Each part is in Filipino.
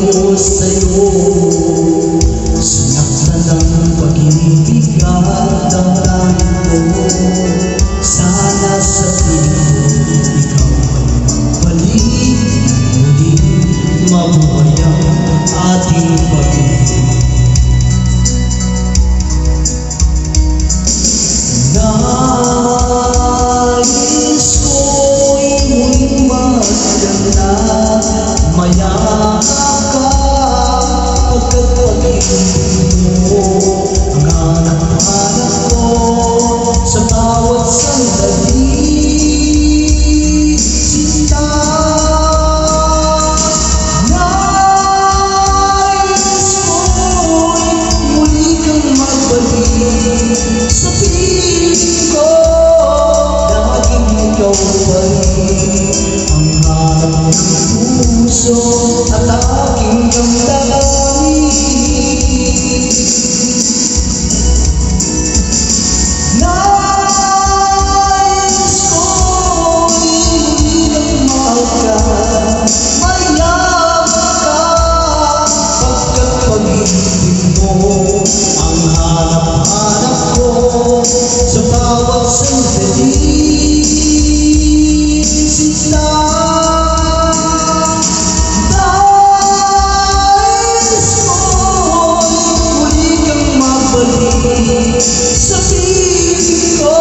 ko sa'yo. Sinaktan ng pag-ibig at damdamin ko. Sana sa tingin ikaw ay magbalik. Muling mabuhay ang ating pag-ibig. Nais ko'y muling maganda, mayakap ka pagkat pag-ibig mo ang hanap-hanap ko sa bawat sandali. Sinta, nais ko'y muli kang magbalik sa piling ko. Laging ikaw pa rin ang hanap ng puso at aking damdamin. Nais ko'y muli kang mahal ka, mayabang ka pagkat pag-ibig mo ang hanap-hanap ko sa bawat sandali. Sinta, nais ko'y muli kang magbalik sa piling ko.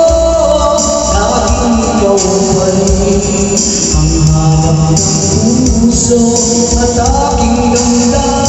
Laging ikaw pa rin ang hanap ng puso at aking damdamin.